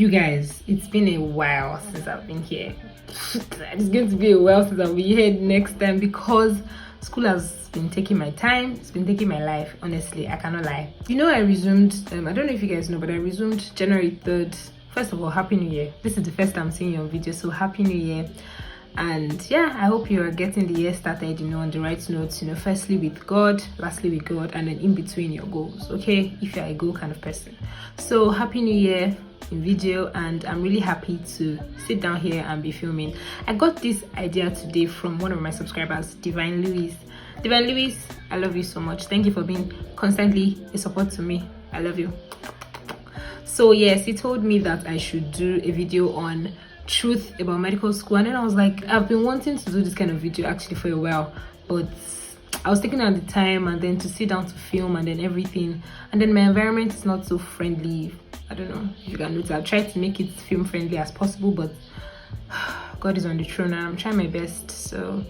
You guys, it's been a while since I've been here. It's going to be a while since I'll be here next time because school has been taking my time. It's been taking my life. Honestly, I cannot lie. You know, I resumed, I don't know if you guys know, but I resumed January 3rd. First of all, Happy New Year. This is the first time I'm seeing you on video, so Happy New Year. And yeah, I hope you are getting the year started, on the right notes, firstly with God, lastly with God, and then in between your goals, okay, if you're a goal kind of person. So Happy New Year in video, and I'm really happy to sit down here and be filming. I got this idea today from one of my subscribers, Divine Louise. Divine Louise, I love you so much. Thank you for being constantly a support to me. I love you. So yes, he told me that I should do a video on truth about medical school, and then I was like, I've been wanting to do this kind of video actually for a while, but I was taking out the time and then to sit down to film and then everything, and then my environment is not so friendly. I don't know if you can notice. I've tried to make it film friendly as possible, but God is on the throne and I'm trying my best. So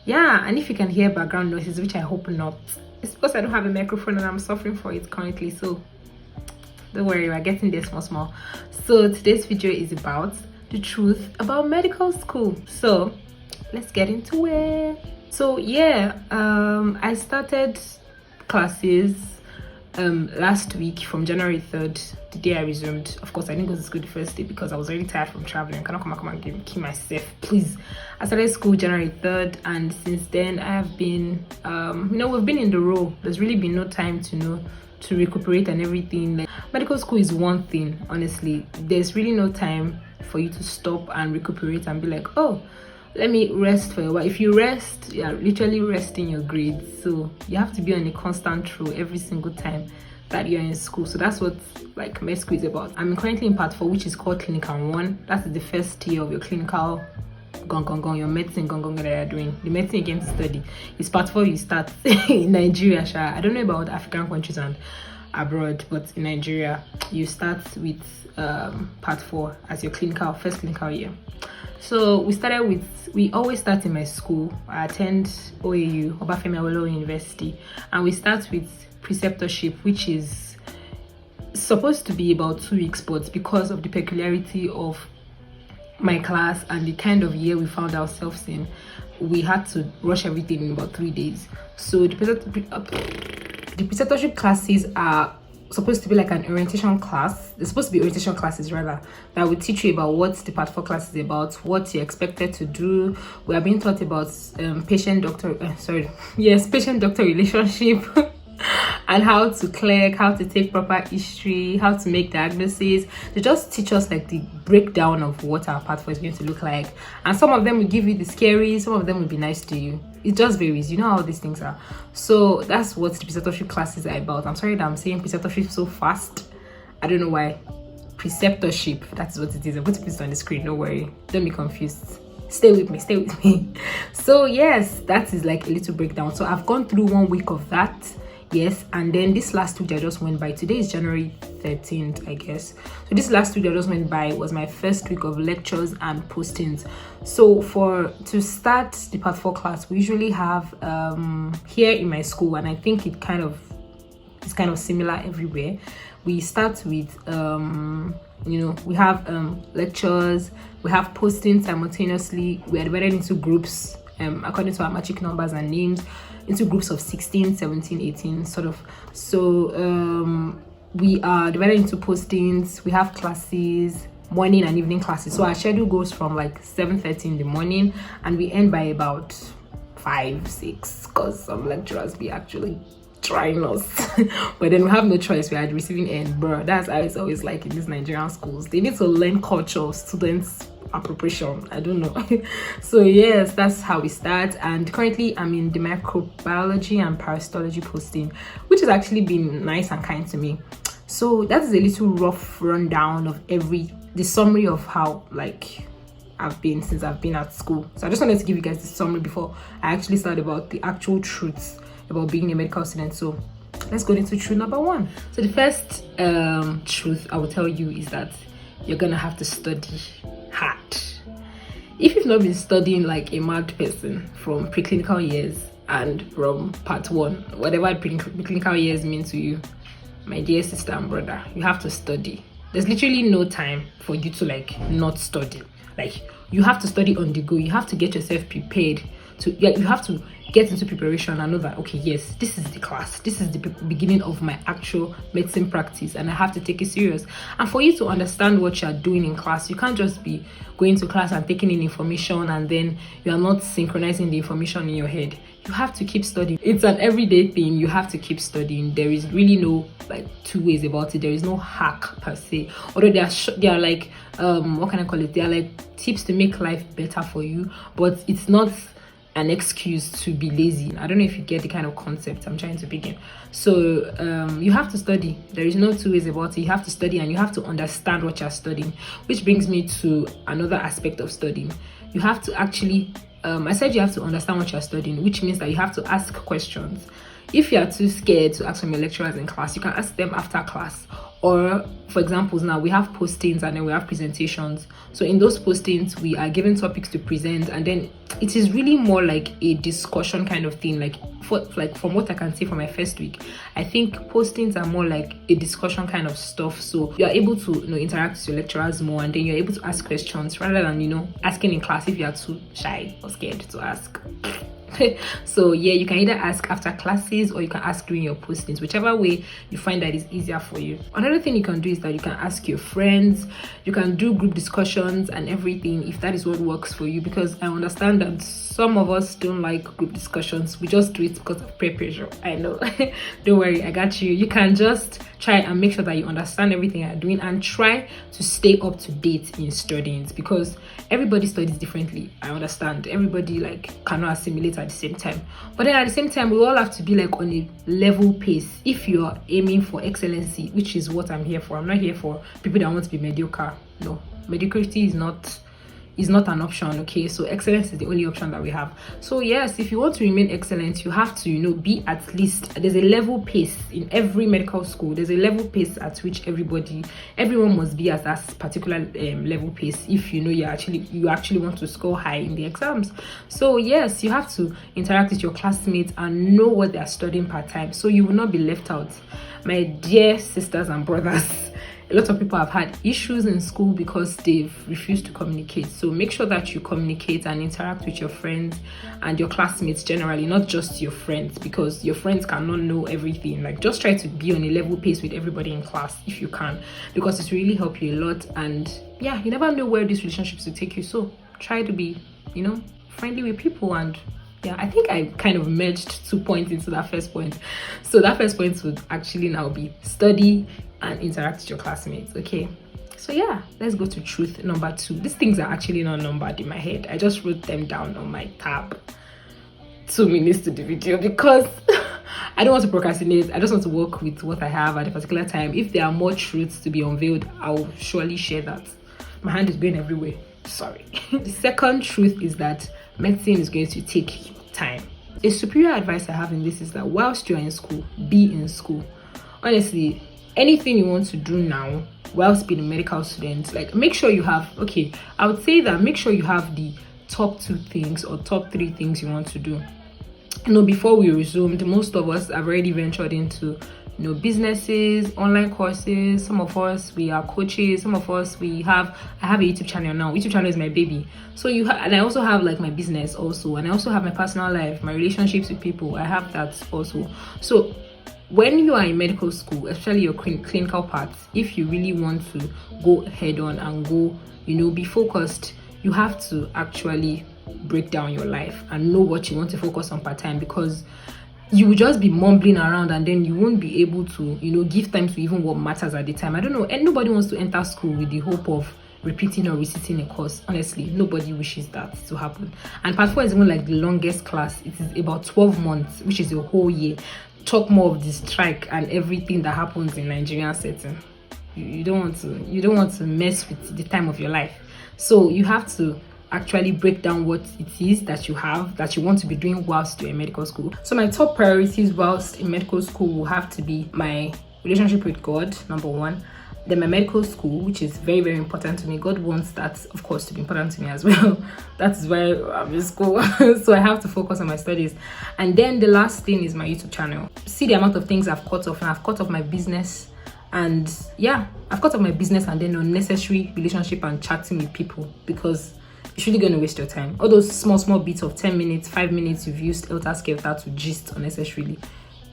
yeah, and if you can hear background noises, which I hope not, it's because I don't have a microphone and I'm suffering for it currently, so don't worry, we're getting there small. So today's video is about the truth about medical school. So let's get into it. So yeah, I started classes last week from January 3rd, the day I resumed. Of course, I didn't go to school the first day because I was already tired from traveling. I cannot come and keep myself, please. I started school January 3rd, and since then I have been we've been in the row. There's really been no time to recuperate and everything. Like, medical school is one thing, honestly. There's really no time for you to stop and recuperate and be like, oh, let me rest for a while. If you rest, you're literally resting your grades, so you have to be on a constant roll every single time that you're in school. So that's what like med school is about. I'm currently in part 4, which is called clinical 1. That's the first year of your clinical your medicine that you're doing. The medicine you're going to study is part 4. You start in Nigeria. I don't know about African countries and abroad, but in Nigeria you start with part 4 as your first clinical year. So we always start in my school. I attend OAU, Obafemi Awolowo University, and we start with preceptorship, which is supposed to be about 2 weeks, but because of the peculiarity of my class and the kind of year we found ourselves in, we had to rush everything in about 3 days. So the preceptorship classes are supposed to be like an orientation class. They're supposed to be orientation classes rather, that will teach you about what the part 4 class is about, what you're expected to do. We are being taught about patient-doctor relationship and how to clerk, how to take proper history, how to make diagnoses. They just teach us like the breakdown of what our part 4 is going to look like, and some of them will give you the scary, some of them will be nice to you. It just varies, how these things are. So that's what the preceptorship classes are about. I'm sorry that I'm saying preceptorship so fast. I don't know why. Preceptorship, that's what it is. I'm going to put it on the screen, don't worry, don't be confused. Stay with me. So yes, that is like a little breakdown. So I've gone through 1 week of that. Yes, and then this last week that just went by, today is January 13th, I guess. So this last week that just went by was my first week of lectures and postings. So to start the part 4 class, we usually have here in my school, and I think it's kind of similar everywhere. We start with we have lectures, we have postings simultaneously. We are divided into groups according to our matric numbers and names, into groups of 16, 17, 18 sort of. So we are divided into postings. We have classes, morning and evening classes. So our schedule goes from like 7:30 in the morning, and we end by about 5, 6, because some lecturers be actually trying us. But then we have no choice. We are at the receiving end, bro. That's how it's always like in these Nigerian schools. They need to learn culture of students appropriation. I don't know. So yes, that's how we start. And currently I'm in the microbiology and parasitology posting, which has actually been nice and kind to me. So that is a little rough rundown of the summary of how like I've been since I've been at school. So I just wanted to give you guys the summary before I actually start about the actual truths about being a medical student. So let's go into truth number 1. So the first truth I will tell you is that you're gonna have to study hard. If you've not been studying like a mad person from preclinical years and from part 1, whatever preclinical years mean to you, my dear sister and brother, you have to study. There's literally no time for you to like not study. Like, you have to study on the go. You have to get yourself prepared to, yeah, you have to get into preparation and know that, okay, yes, this is the class, this is the beginning of my actual medicine practice, and I have to take it serious. And for you to understand what you're doing in class, you can't just be going to class and taking in information and then you are not synchronizing the information in your head. You have to keep studying. It's an everyday thing. You have to keep studying. There is really no like two ways about it. There is no hack per se, although they are like what can I call it, they are like tips to make life better for you, but it's not an excuse to be lazy. I don't know if you get the kind of concept I'm trying to begin. So you have to study. There is no two ways about it. You have to study and you have to understand what you're studying, which brings me to another aspect of studying. You have to actually I said you have to understand what you're studying, which means that you have to ask questions. If you are too scared to ask from your lecturers in class, you can ask them after class. Or for examples, now we have postings and then we have presentations. So in those postings, we are given topics to present, and then it is really more like a discussion kind of thing. Like from what I can see from my first week, I think postings are more like a discussion kind of stuff. So you're able to interact with your lecturers more, and then you're able to ask questions rather than asking in class if you are too shy or scared to ask. So yeah, you can either ask after classes or you can ask during your postings, whichever way you find that is easier for you. Another thing you can do is that you can ask your friends, you can do group discussions and everything if that is what works for you, because I understand that some of us don't like group discussions. We just do it because of peer pressure. I know. Don't worry, I got you. You can just try and make sure that you understand everything you're doing and try to stay up to date in studying, because everybody studies differently. I understand everybody like cannot assimilate at the same time, but then at the same time we all have to be like on a level pace if you're aiming for excellency, which is what I'm here for. I'm not here for people that want to be mediocre. No, mediocrity is not an option. Okay, so excellence is the only option that we have. So yes, if you want to remain excellent, you have to be at least, there's a level pace in every medical school. There's a level pace at which everyone must be at that particular level pace if you actually want to score high in the exams. So yes, you have to interact with your classmates and know what they are studying part time, so you will not be left out. My dear sisters and brothers, a lot of people have had issues in school because they've refused to communicate. So make sure that you communicate and interact with your friends and your classmates generally, not just your friends, because your friends cannot know everything. Like, just try to be on a level pace with everybody in class if you can, because it really help you a lot. And yeah, you never know where these relationships will take you. So try to be, friendly with people. And yeah, I think I kind of merged 2 points into that first point. So that first point would actually now be study and interact with your classmates. Okay, so yeah, let's go to truth number 2. These things are actually not numbered in my head. I just wrote them down on my tab 2 minutes to the video because I don't want to procrastinate. I just want to work with what I have at a particular time. If there are more truths to be unveiled, I'll surely share that. My hand is going everywhere, sorry. The second truth is that medicine is going to take time. A superior advice I have in this is that whilst you're in school, be in school. Honestly, anything you want to do now whilst being a medical student, like, make sure you have, I would say that make sure you have the top 2 things or top 3 things you want to do. Before we resumed, most of us have already ventured into businesses, online courses. Some of us, we are coaches. Some of us, I have a YouTube channel now. YouTube channel is my baby. So and I also have like my business also, and I also have my personal life, my relationships with people. I have that also. So when you are in medical school, especially your clinical part, if you really want to go head on and go, be focused, you have to actually break down your life and know what you want to focus on part-time, because you will just be mumbling around and then you won't be able to, give time to even what matters at the time. I don't know, and nobody wants to enter school with the hope of repeating or resitting a course. Honestly, nobody wishes that to happen. And part 4 is even like the longest class. It is about 12 months, which is a whole year. Talk more of the strike and everything that happens in Nigerian setting. You don't want to mess with the time of your life. So you have to actually break down what it is that you want to be doing whilst you're in medical school. So my top priorities whilst in medical school will have to be my relationship with God, number 1. Then my medical school, which is very, very important to me. God wants that, of course, to be important to me as well. That's why I'm in school. So I have to focus on my studies. And then the last thing is my YouTube channel. See the amount of things I've cut off, and I've cut off my business. And yeah, I've cut off my business and then unnecessary relationship and chatting with people, because it's really going to waste your time. All those small bits of 10 minutes, 5 minutes you've used helter skelter to gist unnecessarily,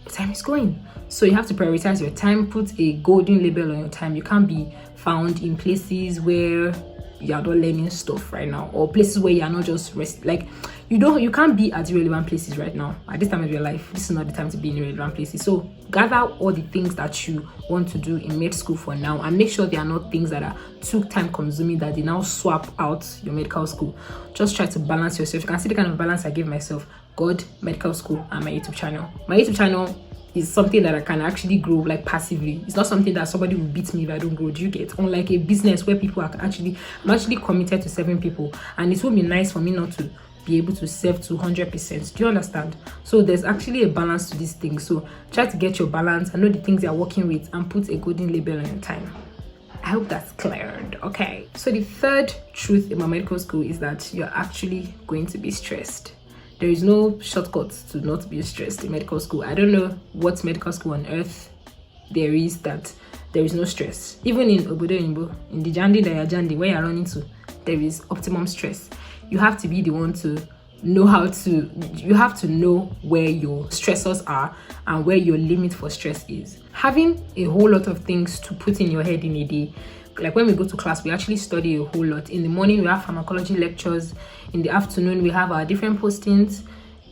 your time is going. So you have to prioritize your time. Put a golden label on your time. You can't be found in places where you are not learning stuff right now, or places where you are not just like you can't be at irrelevant places right now. At this time of your life, this is not the time to be in irrelevant places. So gather all the things that you want to do in med school for now, and make sure they are not things that are too time consuming that they now swap out your medical school. Just try to balance yourself. You can see the kind of balance I give myself: God, medical school, and my YouTube channel. My YouTube channel is something that I can actually grow like passively. It's not something that somebody will beat me if I don't grow. Do you get? Unlike a business where people are I'm actually committed to serving people, and it would be nice for me not to be able to serve to 100%. Do you understand? So there's actually a balance to this thing. So try to get your balance and know the things you're working with, and put a golden label on your time. I hope that's cleared. Okay. So the third truth about medical school is that you're actually going to be stressed. There is no shortcut to not be stressed in medical school. I don't know what medical school on earth there is that there is no stress. Even in Obodo Imbo, in the Jandi where you're running to, there is optimum stress. You have to be the one to know you have to know where your stressors are and where your limit for stress is. Having a whole lot of things to put in your head in a day. Like when we go to class, we actually study a whole lot. In the morning, we have pharmacology lectures. In the afternoon, we have our different postings.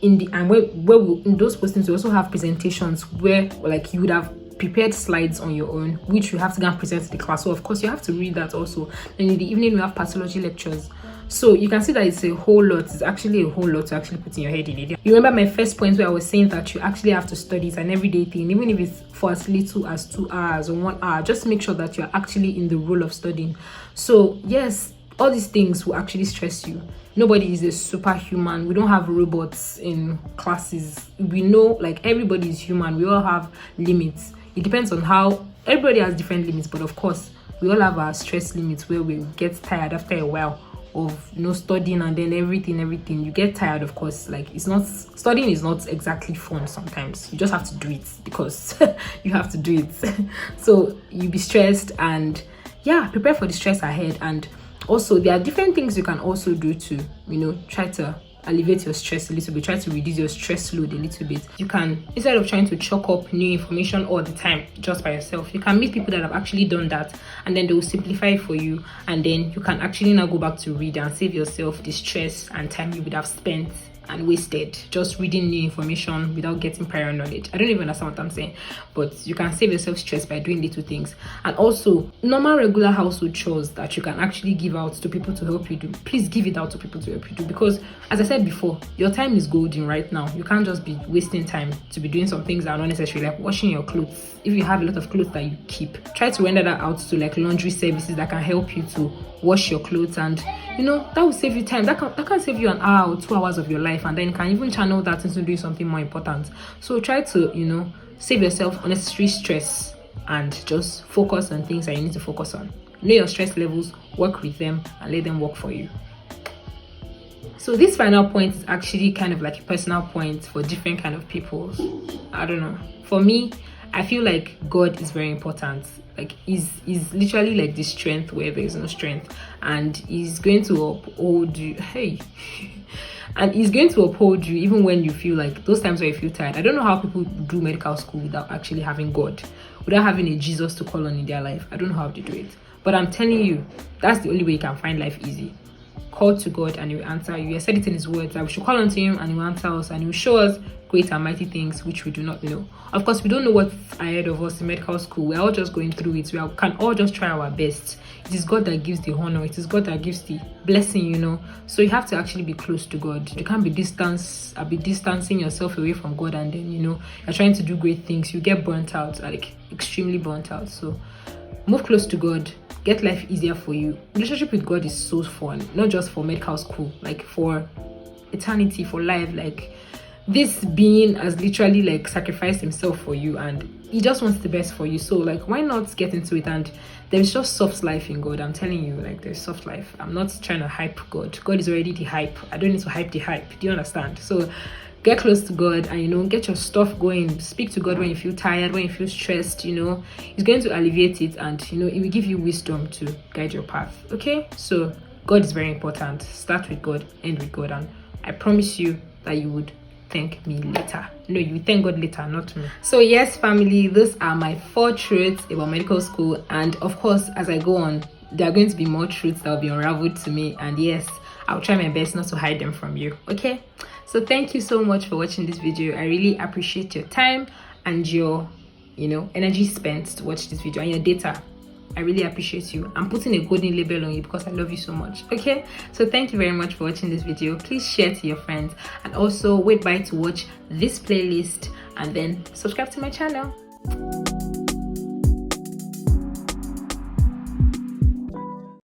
In those postings, we also have presentations where like you would have prepared slides on your own, which you have to go and present to the class. So of course, you have to read that also. And in the evening, we have pathology lectures. So you can see that it's a whole lot. It's actually a whole lot to actually put in your head in it. You remember my first point where I was saying that you actually have to study. It's an everyday thing, even if it's for as little as 2 hours or 1 hour. Just make sure that you're actually in the role of studying. So yes, all these things will actually stress you. Nobody is a superhuman. We don't have robots in classes. We know, like, everybody is human. We all have limits. It depends on how everybody has different limits, but of course we all have our stress limits where we get tired after a while of studying, and then everything you get tired. Of course, like, it's not, studying is not exactly fun. Sometimes you just have to do it because you have to do it. So you be stressed, and yeah, prepare for the stress ahead. And also there are different things you can also do to try to alleviate your stress a little bit, try to reduce your stress load a little bit. You can, instead of trying to chalk up new information all the time just by yourself, you can meet people that have actually done that, and then they will simplify it for you, and then you can actually now go back to read and save yourself the stress and time you would have spent and wasted just reading new information without getting prior knowledge. I don't even understand what I'm saying, but you can save yourself stress by doing little things. And also normal regular household chores that you can actually give out to people to help you do, please give it out to people to help you do, because as I said before, your time is golden right now. You can't just be wasting time to be doing some things that are not necessary, like washing your clothes. If you have a lot of clothes that you keep, try to render that out to like laundry services that can help you to wash your clothes, and that will save you time. That can save you an hour or 2 hours of your life, and then you can even channel that into doing something more important. So try to save yourself unnecessary stress and just focus on things that you need to focus on. Know your stress levels, work with them, and let them work for you. So this final point is actually kind of like a personal point for different kind of people. I don't know, for me, I feel like God is very important. Like he's literally like the strength where there is no strength, and he's going to uphold you. And he's going to uphold you even when you feel like those times where you feel tired. I don't know how people do medical school without actually having God, without having a Jesus to call on in their life. I don't know how they do it, but I'm telling you, that's the only way you can find life easy. Call to God and he will answer you. He said it in his words that we should call unto him and he will answer us, and he will show us great and mighty things which we do not know. Of course, we don't know what's ahead of us in medical school. We're all just going through it. We can all just try our best. It is God that gives the honor. It is God that gives the blessing, So you have to actually be close to God. You can't be distancing yourself away from God, and then you're trying to do great things. You get burnt out, like extremely burnt out. So move close to God. Get life easier for you. Relationship with God is so fun, not just for medical school, like for eternity, for life. Like this being has literally like sacrificed himself for you, and he just wants the best for you. So like, why not get into it? And there's just soft life in God. I'm telling you, like, there's soft life. I'm not trying to hype God. God is already the hype. I don't need to hype the hype. Do you understand? So get close to God and, you know, get your stuff going. Speak to God when you feel tired, when you feel stressed, you know. He's going to alleviate it, and, you know, it will give you wisdom to guide your path. Okay, so God is very important. Start with God, end with God, and I promise you that you would thank me later. No, you thank God later, not me. So yes, family, these are my 4 truths about medical school, and of course, as I go on, there are going to be more truths that will be unraveled to me, and yes, I'll try my best not to hide them from you. Okay, so thank you so much for watching this video. I really appreciate your time and your, you know, energy spent to watch this video, and your data. I really appreciate you. I'm putting a golden label on you because I love you so much. Okay, so thank you very much for watching this video. Please share to your friends, and also wait by to watch this playlist, and then subscribe to my channel.